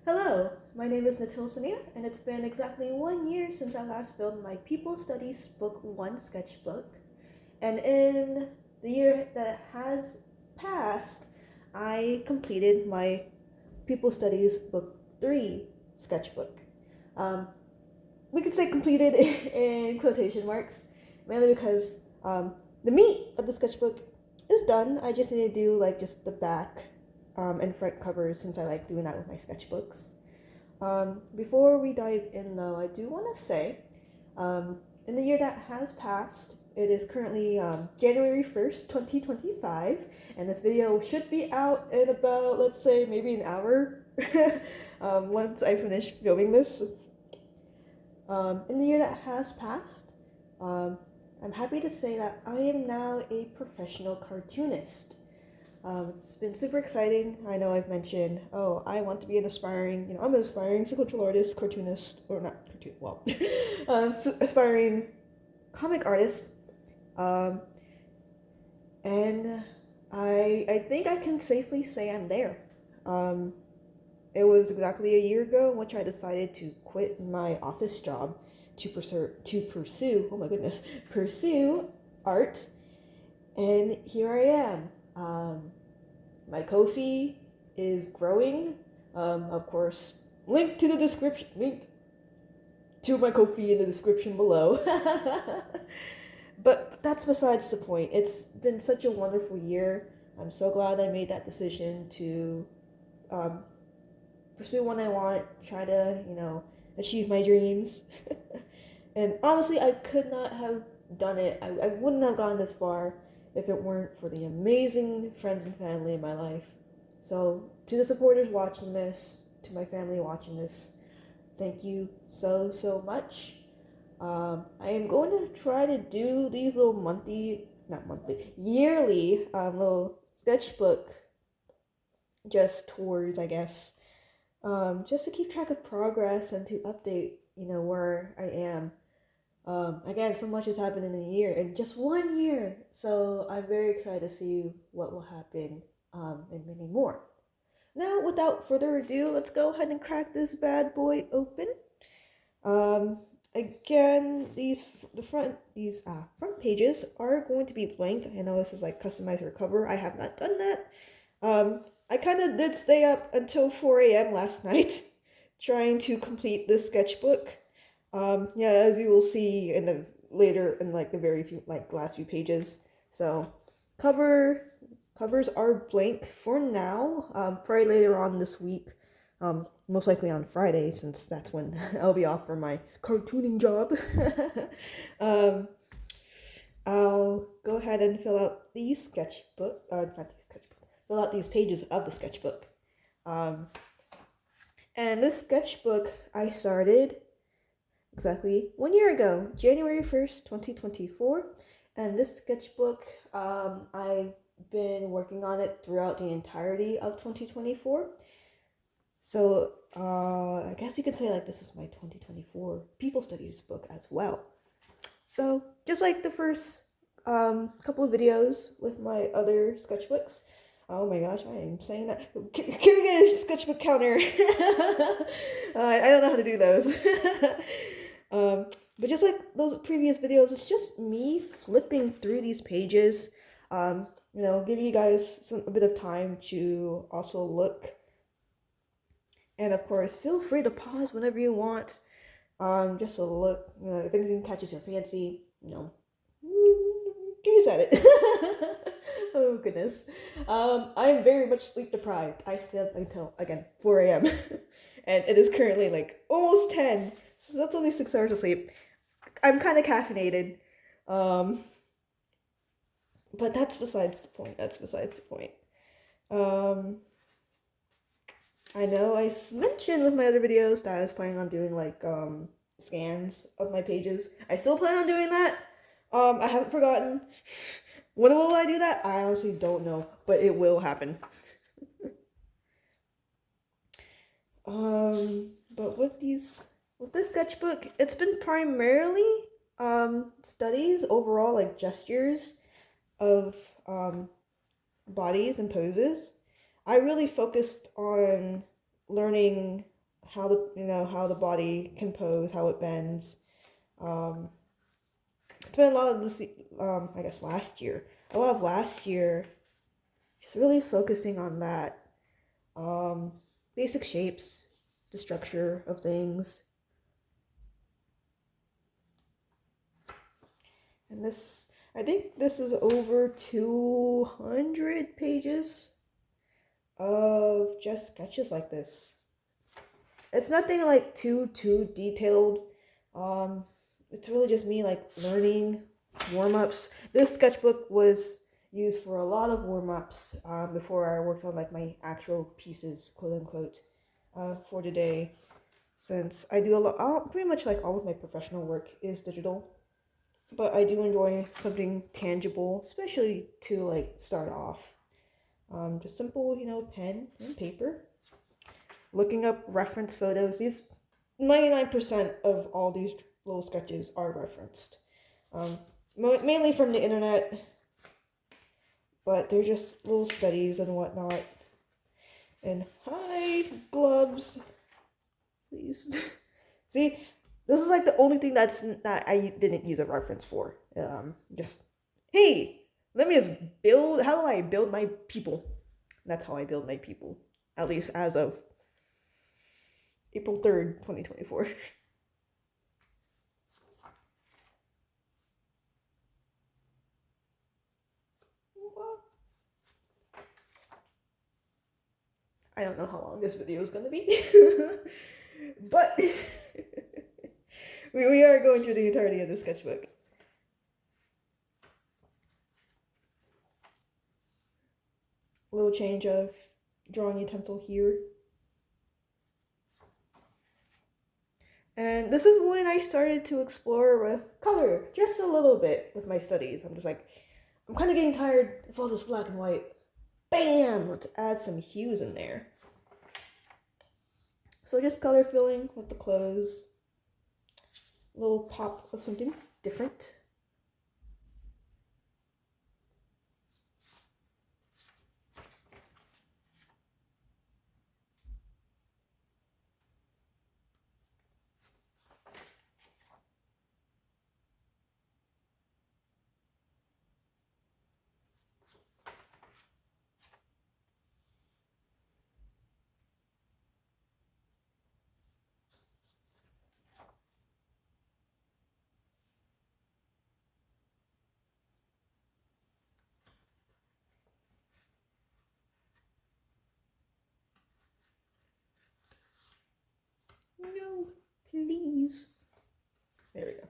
Hello, my name is Natil Sania, and it's been exactly 1 year since I last filmed my People Studies Book 1 sketchbook. And in the year that has passed, I completed my People Studies Book 3 sketchbook. Um, we could say completed in quotation marks, mainly because the meat of the sketchbook is done. I just need to do like just the back and front covers since I like doing that with my sketchbooks. Before we dive in, though, I do want to say, in the year that has passed, it is currently January 1st, 2025, and this video should be out in about, let's say, maybe an hour once I finish filming this. In the year that has passed, um, I'm happy to say that I am now a professional cartoonist. It's been super exciting. I know I've mentioned, oh, I want to be an aspiring, I'm an aspiring sequential artist, cartoonist, or not cartoon, well, aspiring comic artist. Um, and I think I can safely say I'm there. Um, it was exactly a year ago in which I decided to quit my office job to pursue, oh my goodness, pursue art, and here I am. My Ko-fi is growing. Of course, link to my Ko-fi in the description below. But that's besides the point. It's been such a wonderful year. I'm so glad I made that decision to um, pursue what I want, try to, achieve my dreams. And honestly, I could not have done it. I wouldn't have gone this far if it weren't for the amazing friends and family in my life. So, to the supporters watching this, to my family watching this, thank you so, so much. I am going to try to do these little yearly little sketchbook just tours, I guess, just to keep track of progress and to update, where I am. Again, so much has happened in a year, in just 1 year. So I'm very excited to see what will happen and many more. Now, without further ado, let's go ahead and crack this bad boy open. Um, Again, front pages are going to be blank. I know this is like customize your cover. I have not done that. I kind of did stay up until 4 a.m. last night trying to complete this sketchbook. Yeah, as you will see in the later in like the very few like last few pages. So, covers are blank for now. Probably later on this week. Most likely on Friday since that's when I'll be off for my cartooning job. um, I'll go ahead and fill out these sketchbook, not these sketchbook, fill out these pages of the sketchbook. Um, and this sketchbook I started exactly 1 year ago, January 1st, 2024. And this sketchbook, I've been working on it throughout the entirety of 2024. So, I guess you could say like this is my 2024 People Studies book as well. So, just like the first couple of videos with my other sketchbooks. Oh my gosh, I am saying that. Can we get a sketchbook counter? I don't know how to do those. um, but just like those previous videos, it's just me flipping through these pages. Giving you guys a bit of time to also look. And of course, feel free to pause whenever you want. Just to look, if anything catches your fancy, gaze at it. Oh goodness. I'm very much sleep deprived. I stay up until again 4 a.m. and it is currently like almost 10. So that's only 6 hours of sleep. I'm kind of caffeinated. Um, but that's besides the point. That's besides the point. Um, I know I mentioned with my other videos that I was planning on doing like scans of my pages. I still plan on doing that. I haven't forgotten. When will I do that? I honestly don't know, but it will happen. But with this sketchbook, it's been primarily studies overall, like gestures of bodies and poses. I really focused on learning how the body can pose, how it bends. Um, Spent a lot of this, I guess a lot of last year, just really focusing on that. Um, Basic shapes, the structure of things. And I think this is over 200 pages of just sketches like this. It's nothing like too detailed. Um, it's really just me like learning warm-ups. This sketchbook was used for a lot of warm-ups before I worked on like my actual pieces, quote unquote, for today. Since I do a lot, pretty much like all of my professional work is digital, but I do enjoy something tangible, especially to like start off. Just simple, pen and paper. Looking up reference photos. These 99% of all these little sketches are referenced, mainly from the internet, but they're just little studies and whatnot. And hi, gloves, please. See, this is like the only thing that I didn't use a reference for. Just hey, let me just build. How do I build my people? That's how I build my people, at least as of April 3rd, 2024. I don't know how long this video is going to be, but we are going through the entirety of the sketchbook. A little change of drawing utensil here. And this is when I started to explore with color, just a little bit with my studies. I'm just like, I'm kind of getting tired of all this black and white. Bam! Let's add some hues in there. So just color filling with the clothes. A little pop of something different. No, please. There we go.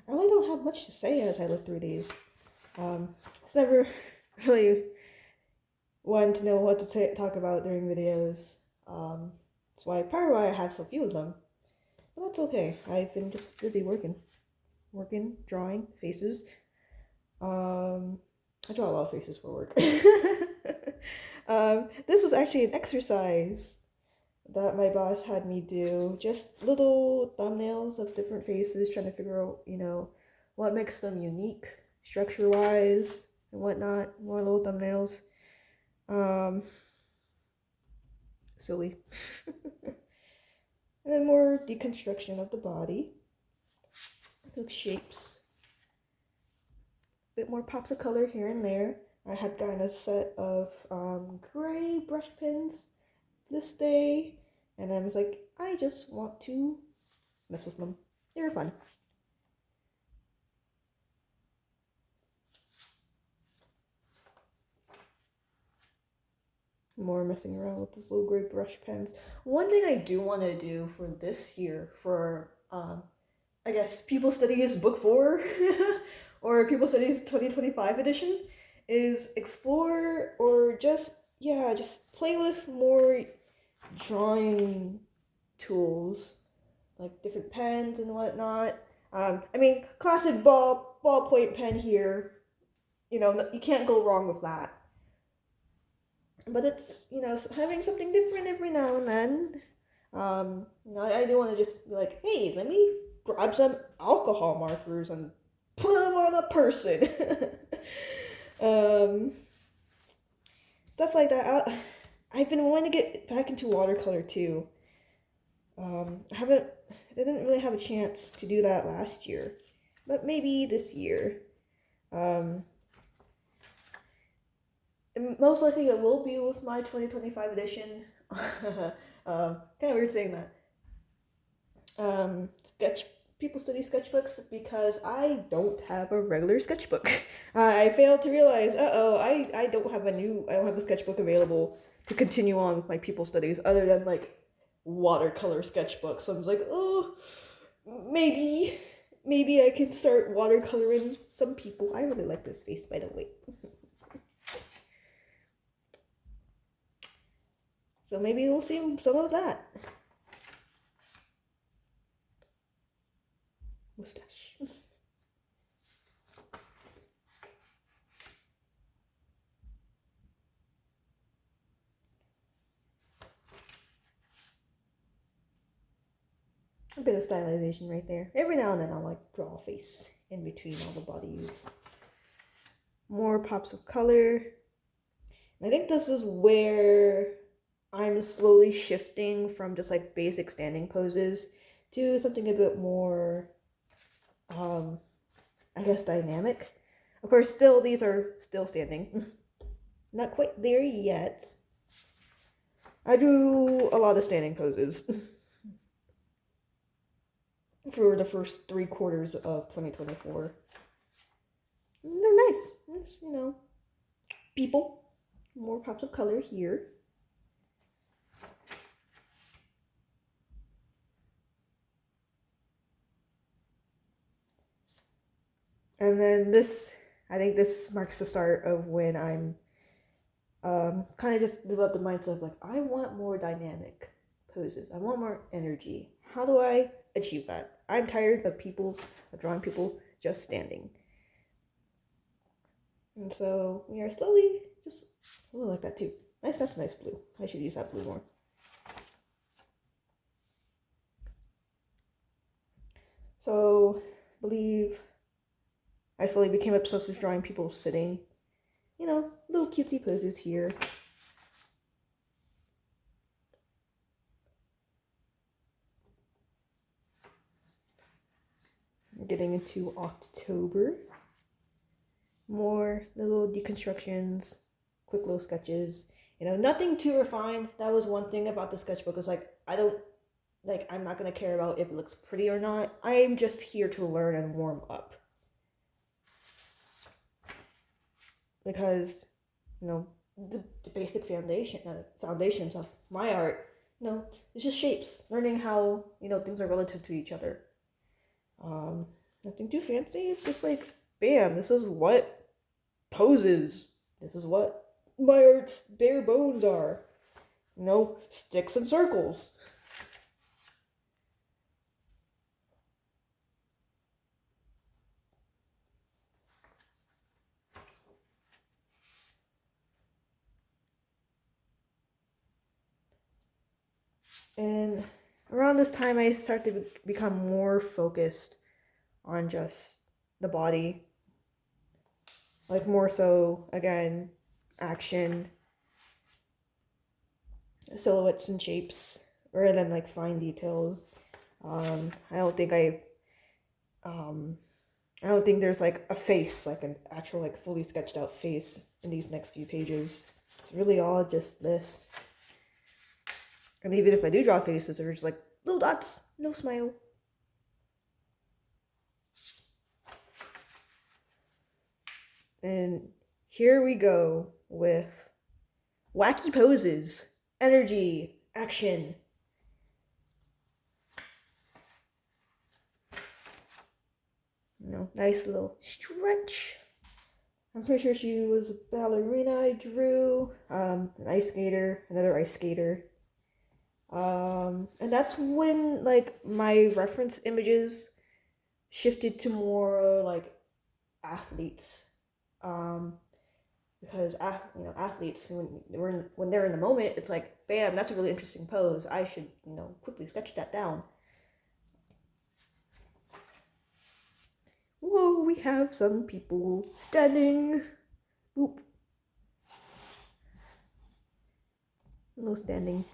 I really don't have much to say as I look through these. It's never really one to know what to talk about during videos. That's probably why I have so few of them. But that's okay. I've been just busy working, drawing faces. I draw a lot of faces for work. This was actually an exercise that my boss had me do. Just little thumbnails of different faces, trying to figure out, what makes them unique, structure-wise, and whatnot. More little thumbnails. Silly. And then more deconstruction of the body. Look, shapes. A bit more pops of color here and there. I had gotten a set of gray brush pens this day, and I was like, I just want to mess with them. They were fun. More messing around with this little gray brush pens. One thing I do want to do for this year, for I guess People Studies Book 4 or People Studies 2025 edition, is explore or just play with more drawing tools, like different pens and whatnot. I mean, classic ballpoint pen here. You can't go wrong with that. But it's, having something different every now and then. I do want to just be like, hey, let me grab some alcohol markers and put them on a person. um, stuff like that. I've been wanting to get back into watercolor too. I didn't really have a chance to do that last year, but maybe this year. Um, and most likely it will be with my 2025 edition. Kind of weird saying that. Sketch People study sketchbooks because I don't have a regular sketchbook. I failed to realize, I don't have a sketchbook available to continue on with my people studies other than like watercolor sketchbooks. So I was like, oh, maybe I can start watercoloring some people. I really like this face, by the way. So maybe we'll see some of that. Mustache. A bit of stylization right there. Every now and then I'll like draw a face in between all the bodies. More pops of color. And I think this is where I'm slowly shifting from just like basic standing poses to something a bit more, I guess, dynamic. Of course, these are still standing. Not quite there yet. I do a lot of standing poses for the first 3/4 of 2024. They're nice. It's, people. More pops of color here. And then I think this marks the start of when I'm kind of just develop the mindset of like, I want more dynamic poses. I want more energy. How do I achieve that? I'm tired of drawing people just standing. And so we are slowly just, I really like that too. That's a nice blue. I should use that blue more. So I believe I slowly became obsessed with drawing people sitting. Little cutesy poses here. We're getting into October. More little deconstructions, quick little sketches. Nothing too refined. That was one thing about the sketchbook. Is like I'm not gonna care about if it looks pretty or not. I'm just here to learn and warm up. Because, the basic foundations of my art, it's just shapes. Learning how, things are relative to each other. Nothing too fancy. It's just like, bam, this is what poses. This is what my art's bare bones are. Sticks and circles. And around this time, I start to become more focused on just the body. Like more so, again, action, silhouettes and shapes, rather than like fine details. I don't think there's like a face, like an actual like fully sketched out face in these next few pages. It's really all just this. And even if I do draw faces, they're just like little dots, no smile. And here we go with wacky poses, energy, action. Nice little stretch. I'm pretty sure she was a ballerina I drew. An ice skater, another ice skater. And that's when like my reference images shifted to more like athletes. Because athletes when they're in the moment, it's like, bam, that's a really interesting pose. I should quickly sketch that down. Whoa, we have some people standing. Oop. No standing.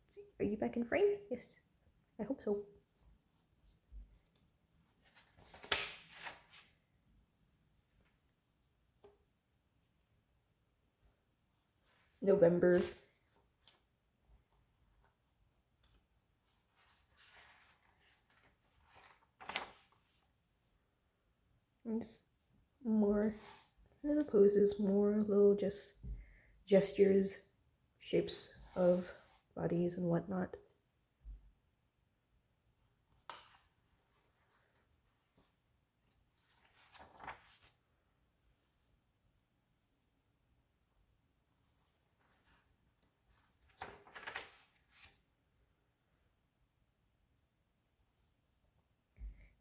Let's see. Are you back in frame? Yes. I hope so. November. And just more little poses, more little just gestures, shapes of bodies and whatnot.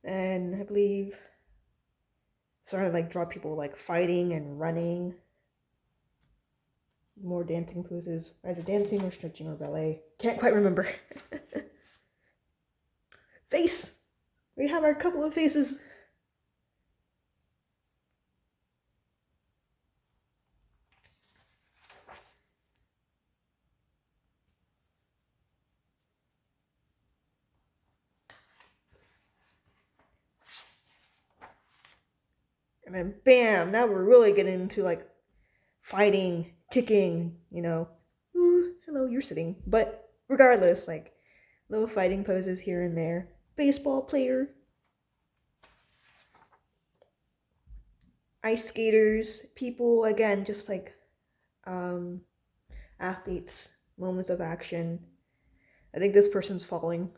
And I believe started like draw people like fighting and running. More dancing poses, either dancing or stretching or ballet. Can't quite remember. Face! We have our couple of faces. And then bam, now we're really getting into like fighting, kicking, you know. Ooh, hello, you're sitting. But regardless, like little fighting poses here and there. Baseball player. Ice skaters, people, again, just like athletes, moments of action. I think this person's falling.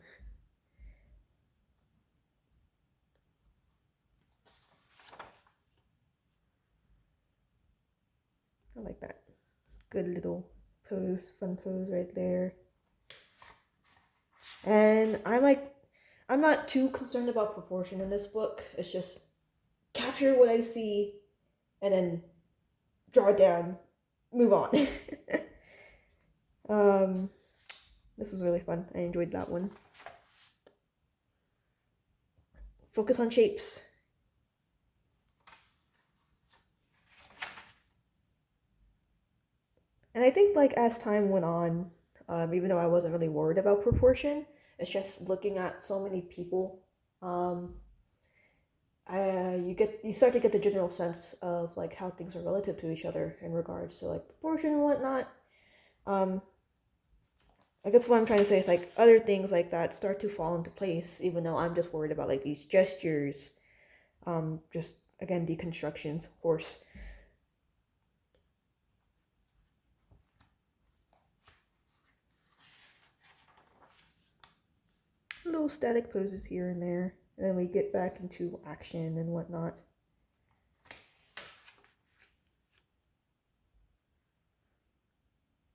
I like that. Good little pose, fun pose right there. And I'm not too concerned about proportion in this book. It's just capture what I see and then draw it down, move on. This was really fun. I enjoyed that one. Focus on shapes. And I think like as time went on, even though I wasn't really worried about proportion, it's just looking at so many people. You start to get the general sense of like how things are relative to each other in regards to like proportion and whatnot. I guess what I'm trying to say is like other things like that start to fall into place, even though I'm just worried about like these gestures, just again deconstructions, horse. Little static poses here and there, and then we get back into action and whatnot.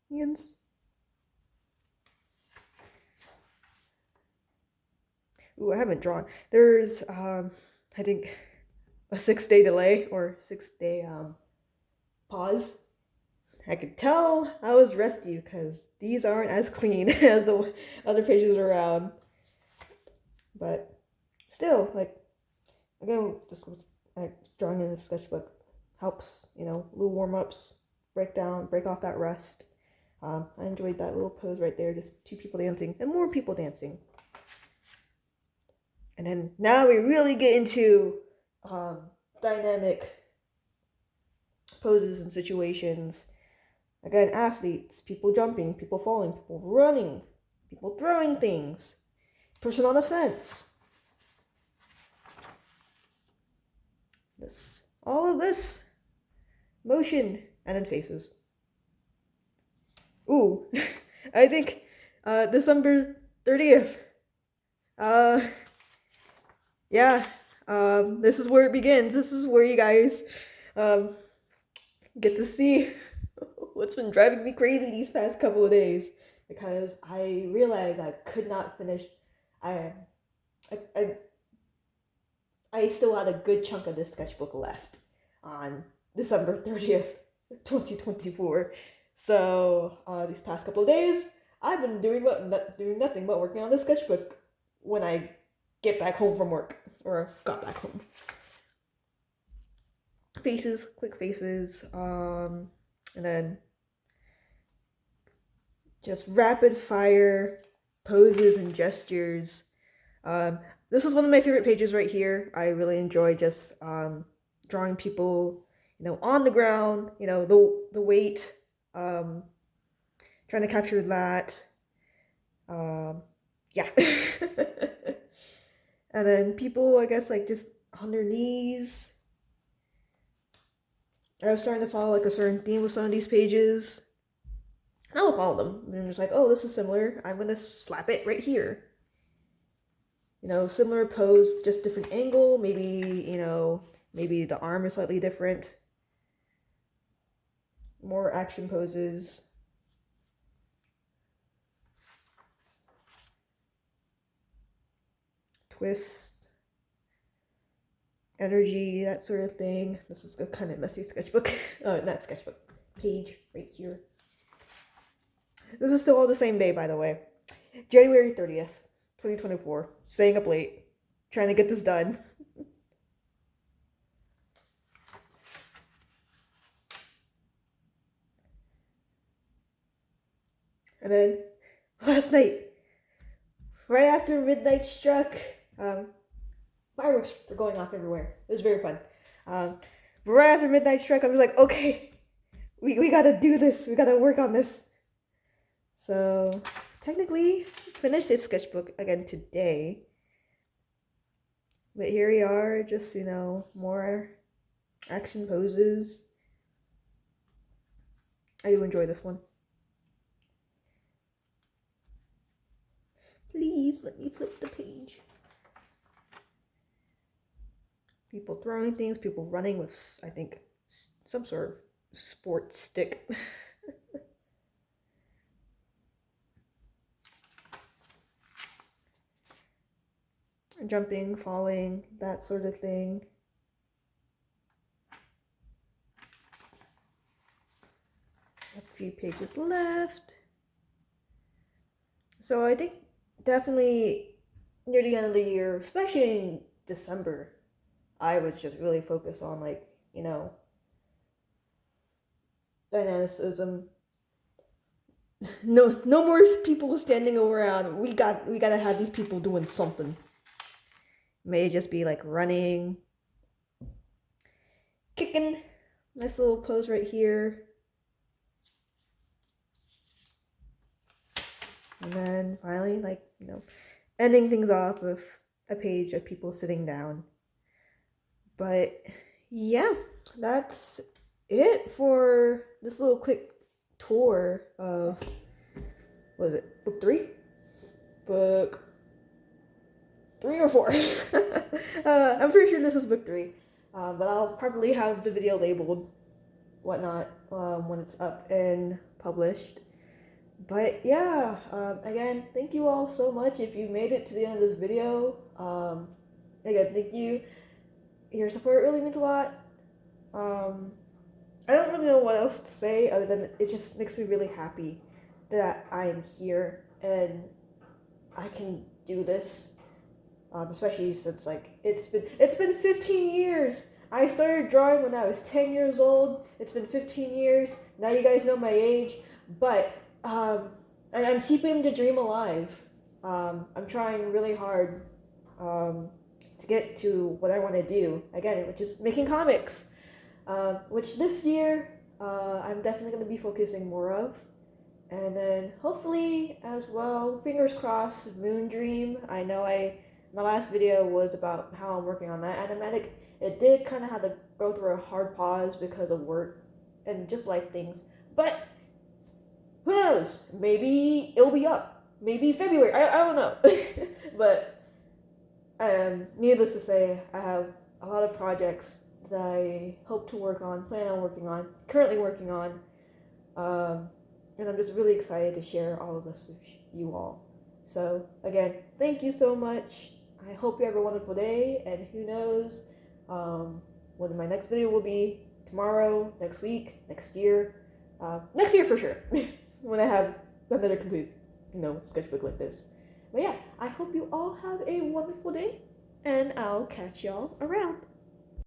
Hands. Ooh, I haven't drawn. There's I think a 6-day delay or 6-day pause. I could tell I was rusty because these aren't as clean as the other pages around. But still, like, again, just like drawing in the sketchbook helps, you know, little warm-ups, break off that rust. I enjoyed that little pose right there, just 2 people dancing and more people dancing. And then now we really get into dynamic poses and situations. Again, athletes, people jumping, people falling, people running, people throwing things, person on the fence. All of this motion and then faces. Ooh, I think December 30th. Yeah, this is where it begins. This is where you guys get to see what's been driving me crazy these past couple of days, because I realized I could not finish. I still had a good chunk of this sketchbook left on December 30th, 2024. So these past couple of days, I've been doing nothing but working on the sketchbook when I get back home from work, or got back home. quick faces, and then just rapid fire poses and gestures. This is one of my favorite pages right here. I really enjoy just drawing people, on the ground, the weight, trying to capture that. Yeah. And then people, I guess, like just on their knees. I was starting to follow like a certain theme with some of these pages. And I'll follow them. And I'm just like, oh, this is similar. I'm gonna slap it right here. Similar pose, just different angle. Maybe, maybe the arm is slightly different. More action poses. Twist. Energy, that sort of thing. This is a kind of messy sketchbook. Oh, not sketchbook. Page right here. This is still all the same day, by the way. January 30th, 2024. Staying up late. Trying to get this done. And then last night, right after midnight struck, fireworks were going off everywhere. It was very fun. But right after midnight struck, I was like, okay, we gotta do this. We gotta work on this. So technically finished this sketchbook again today. But here we are, just, more action poses. I do enjoy this one. Please let me flip the page. People throwing things, people running with, I think, some sort of sport stick. Jumping, falling, that sort of thing. A few pages left. So I think definitely near the end of the year, especially in December, I was just really focused on dynamicism. No more people standing around. We gotta have these people doing something. May just be like running, kicking. Nice little pose right here. And then finally, ending things off with a page of people sitting down. But yeah, that's it for this little quick tour of, what is it, book 3? Book 3 or 4? I'm pretty sure this is book 3. But I'll probably have the video labeled whatnot when it's up and published. But yeah, again, thank you all so much if you made it to the end of this video. Again, thank you. Your support really means a lot. I don't really know what else to say other than it just makes me really happy that I'm here and I can do this. Especially since it's been 15 years. I started drawing when I was 10 years old. It's been 15 years. Now you guys know my age, but and I'm keeping the dream alive. I'm trying really hard to get to what I want to do again, which is making comics. Which this year I'm definitely going to be focusing more of. And then hopefully as well, fingers crossed, Moon Dream. I know my last video was about how I'm working on that animatic. It did kind of have to go through a hard pause because of work and just life things. But who knows? Maybe it'll be up. Maybe February. I don't know. But needless to say, I have a lot of projects that I hope to work on, plan on working on, currently working on. And I'm just really excited to share all of this with you all. So again, thank you so much. I hope you have a wonderful day, and who knows when my next video will be, tomorrow, next week, next year for sure, when I have another complete, sketchbook like this. But yeah, I hope you all have a wonderful day, and I'll catch y'all around.